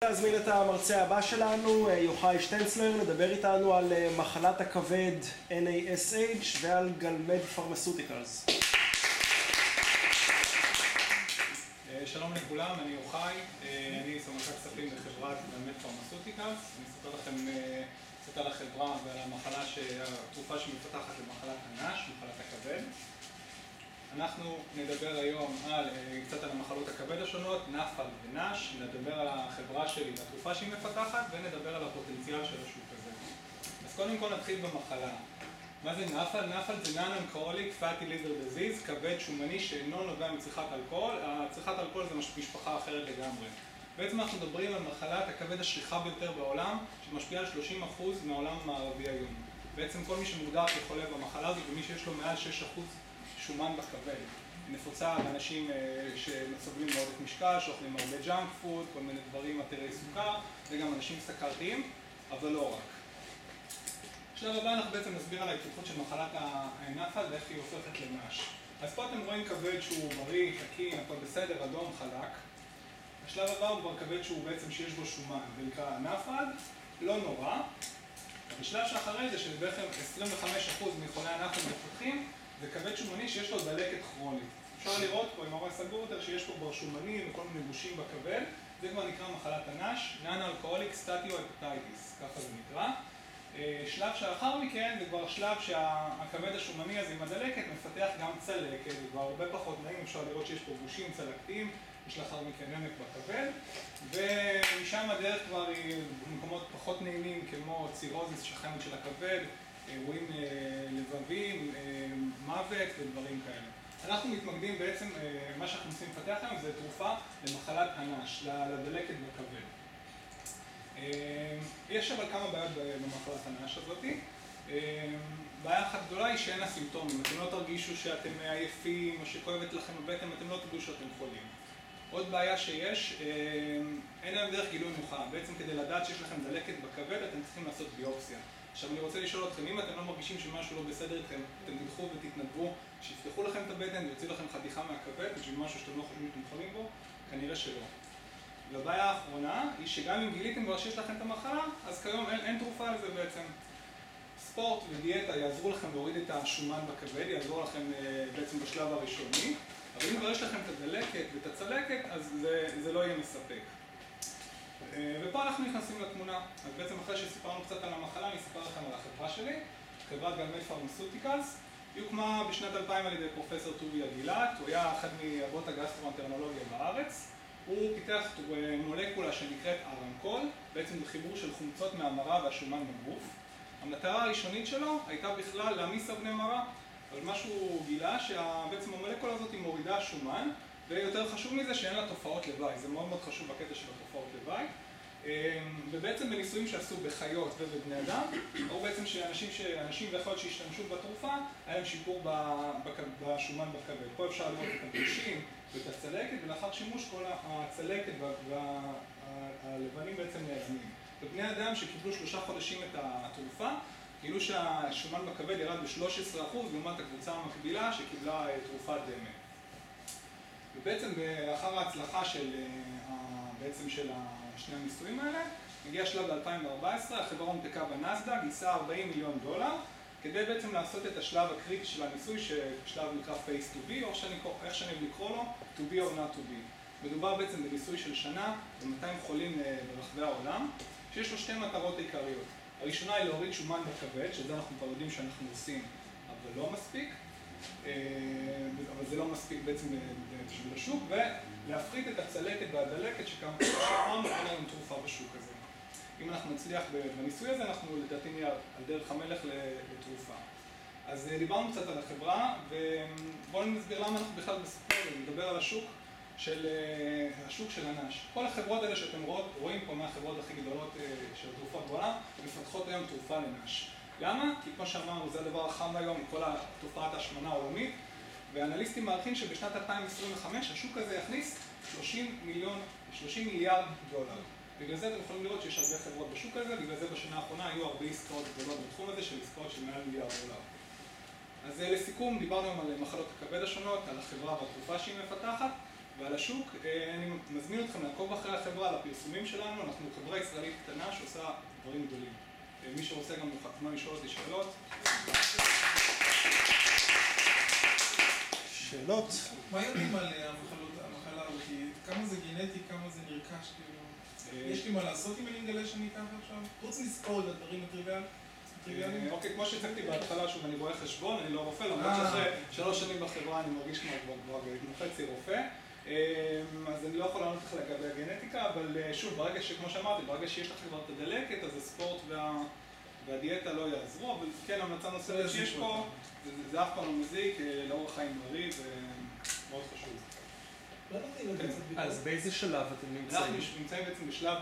להזמין את המרצה הבא שלנו, יוחאי שטנצלר, לדבר איתנו על מחלת הכבד NASH ועל גלמד פרמסוטיקלס. שלום לכולם, אני יוחאי, אני סמנכ"ל כספים בחברת גלמד פרמסוטיקלס. אני אספר לכם קצת על החברה ועל התרופה שמפתחת למחלת הנש, מחלת הכבד. אנחנו נדבר היום קצת על המחלות הכבד השונות, נפל ונש, נדבר על החברה שלי והתרופה שהיא מפתחת, ונדבר על הפוטנציאל של השוק הזה. אז קודם כל נתחיל במחלה. מה זה נפל? נפל זה Non-Alcoholic Fatty Liver Disease, כבד שומני שאינו נובע מצריכת אלכוהול. צריכת אלכוהול זה משפחה אחרת לגמרי. בעצם אנחנו מדברים על מחלת הכבד השכיחה ביותר בעולם, שמשפיעה על 30% מהעולם המערבי היום. בעצם כל מי שמוגדר כחולה במחלה הזאת, ומי שיש לו מעל 6% שומן בכבד. נפוצה באנשים שסובלים מעודף משקל, שאוכלים הרבה ג'אנק פוד, כל מיני דברים עתירי סוכר, וגם אנשים סכרתיים, אבל לא רק. בשלב הבא אנחנו בעצם נסביר על ההתפתחות של מחלת הנפל ואיך היא הופכת לנש. אז פה אתם רואים כבד שהוא בריא, תקין, הכל בסדר, אדום, חלק. השלב הבא הוא כבר כבד שהוא בעצם שיש בו שומן, זה נקרא נפל, לא נורא. בשלב שאחרי זה, שבעצם 25% מחולי הנפל מפתחים, זה כבד שומני שיש לו דלקת כרונית. אפשר לראות פה עם הראש סגור יותר שיש פה כבר שומנים וכל מיני גושים בכבד. זה כבר נקרא מחלת הנש, Non-Alcoholic Steatohepatitis, ככה זה נקרא. שלב שאחר מכן זה כבר שלב שהכבד השומני הזה עם הדלקת מפתח גם צלקת, זה כבר הרבה פחות נעים, אפשר לראות שיש פה גושים צלקתיים, יש לאחר מכן עמק בכבד, ומשם הדרך כבר היא במקומות פחות נעימים כמו צירוזיס שחמת של הכבד, אירועים לבבים, מוות ודברים כאלה. אנחנו מתמקדים בעצם, מה שאנחנו מנסים לפתח היום זה תרופה למחלת הנש, לדלקת בכבד. יש אבל כמה בעיות במחלת הנש הזאת. בעיה אחת גדולה היא שאין לה סימפטומים. אתם לא תרגישו שאתם עייפים או שכואבת לכם בבטן, אתם לא תדעו שאתם חולים. עוד בעיה שיש, אין להם דרך גילוי נוחה. בעצם כדי לדעת שיש לכם דלקת בכבד, אתם צריכים לעשות ביופסיה. עכשיו אני רוצה לשאול אתכם, אם אתם לא מרגישים שמשהו לא בסדר איתכם, אתם תלכו ותתנדבו, שיפתחו לכם את הבטן ויוציאו לכם חתיכה מהכבד, בשביל משהו שאתם לא חושבים שאתם חולים בו, כנראה שלא. והבעיה האחרונה היא שגם אם גיליתם כבר שיש לכם את המחלה, אז כיום אין תרופה לזה בעצם. ספורט ודיאטה יעזרו לכם להוריד את השומן בכבד, יעזרו לכם בעצם בשלב הראשוני, אבל אם כבר יש לכם את הדלקת ואת הצלקת, אז זה לא יהיה מספק. ופה אנחנו נכנסים לתמונה. אז בעצם אחרי שסיפרנו קצת על המחלה, אני אספר לכם על החברה שלי, חברת גלמד פרמסוטיקלס. היא הוקמה בשנת 2000 על ידי פרופסור טוביה גילת, הוא היה אחד מאבות הגסטרואנטרולוגיה בארץ. הוא פיתח מולקולה שנקראת ארנקול, בעצם בחיבור של חומצות מהמרה והשומן בגוף. המטרה הראשונית שלו הייתה בכלל להעמיס אבני מרה, אבל מה שהוא גילה שבעצם המולקולה הזאת היא מורידה שומן, ויותר חשוב מזה שאין לה תופעות לוואי, זה מאוד מאוד חשוב בקטע של התופעות לוואי. ובעצם בניסויים שעשו בחיות ובבני אדם, ראו בעצם שאנשים וחיות שהשתמשו בתרופה, היה להם שיפור בשומן בכבד. פה אפשר לראות את הגושים ואת הצלקת, ולאחר שימוש כל הצלקת והלבנים בעצם נעלמים. בבני אדם שקיבלו 3 חודשים את התרופה, גילו שהשומן בכבד ירד ב-13% לעומת הקבוצה המקבילה שקיבלה תרופת דמה. ובעצם לאחר ההצלחה של שני הניסויים האלה, הגיע שלב ב-2014, החברה הונפקה בנסד"ק, גייסה $40 מיליון, כדי בעצם לעשות את השלב הקריטי של הניסוי, ששלב נקרא Phase 2B, או איך שאני לקרוא לו, To be or not to be. מדובר בעצם בניסוי של שנה, ב-200 חולים ברחבי העולם, שיש לו 2 מטרות עיקריות. הראשונה היא להוריד שומן בכבד, שזה אנחנו כבר יודעים שאנחנו עושים, אבל לא מספיק. אבל זה לא מספיק בעצם בשביל השוק, ולהפחית את הצלקת והדלקת שכאמרנו אין לנו תרופה בשוק הזה. אם אנחנו נצליח בניסוי הזה, אנחנו לדעתי נהיה על דרך המלך לתרופה. אז דיברנו קצת על החברה, ובואו נסביר למה אנחנו בכלל בסיפור, ונדבר על השוק של הנש. כל החברות האלה שאתם רואים פה מהחברות הכי גדולות של התרופות בעולם, מפתחות היום תרופה לנש. למה? כי כמו שאמרנו, זה הדבר החם היום עם כל תופעת ההשמנה העולמית, ואנליסטים מעריכים שבשנת 2025 השוק הזה יכניס 30 מיליארד דולר. בגלל זה אתם יכולים לראות שיש הרבה חברות בשוק הזה, בגלל זה בשנה האחרונה היו הרבה עסקאות גדולות בתחום הזה של עסקאות של מעל $1 מיליארד. אז לסיכום, דיברנו על מחלות הכבד השונות, על החברה והתרופה שהיא מפתחת, ועל השוק. אני מזמין אתכם לעקוב אחרי החברה, לפרסומים שלנו. אנחנו חברה ישראלית קטנה שעושה דברים גדולים. מי שרוצה גם מוכן לשאול אותי שאלות. שאלות? מה יודעים על המחלה הזאת? כמה זה גנטי, כמה זה נרכש? יש לי מה לעשות אם אני מגלה שאני ככה עכשיו? חוץ לזכור את הדברים הטריוויאליים? אוקיי, כמו שהצגתי בהתחלה, שוב, אני רואה חשבון, אני לא רופא, למרות שאחרי 3 שנים בחברה אני מרגיש כבר חצי רופא. אז אני לא יכול לענות לך לגבי הגנטיקה, אבל שוב, ברגע שכמו שאמרתי, ברגע שיש לך כבר את הדלקת, אז הספורט והדיאטה לא יעזרו, אבל כן, המלצה נוספת שיש פה, זה אף פעם לא מזיק, לאורח חיים בריא, זה מאוד חשוב. אז באיזה שלב אתם נמצאים? אנחנו נמצאים בעצם בשלב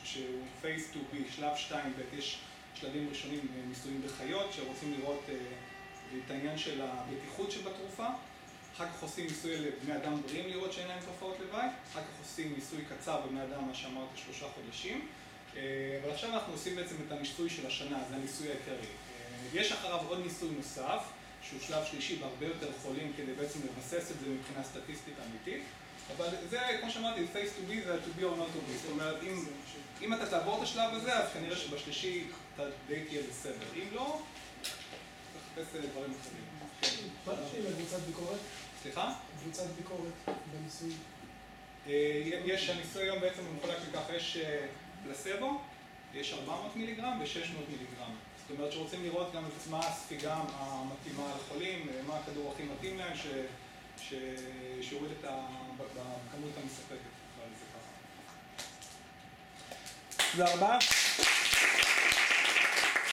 שהוא phase 2B, שלב 2B, יש שלבים ראשונים ניסויים בחיות, שרוצים לראות את העניין של הבטיחות שבתרופה. אחר כך עושים ניסוי לבני אדם בריאים לראות שאין להם תופעות לוואי. אחר כך עושים ניסוי קצר בבני אדם, מה שאמרתי, 3 חודשים. אבל עכשיו אנחנו עושים בעצם את הניסוי של השנה, זה הניסוי העיקרי. יש אחריו עוד ניסוי נוסף, שהוא שלב שלישי בהרבה יותר חולים, כדי בעצם לבסס את זה מבחינה סטטיסטית אמיתית. אבל זה, כמו שאמרתי, face to be זה to be or not to be. זאת אומרת, אם אתה תעבור את השלב הזה, אז כנראה שבשלישי אתה די תהיה בסדר. אם לא, תחפש דברים אחרים. מה נשאיר לקבוצת ביקורת? סליחה? קבוצת ביקורת בניסוי. יש, הניסוי היום בעצם מחולק לכך, יש פלסבו, יש 400 מיליגרם ו-600 מיליגרם. זאת אומרת שרוצים לראות גם את מה הספיגה המתאימה לחולים, מה הכדור הכי מתאים להם, שיוריד את הכמות המספקת. תודה רבה.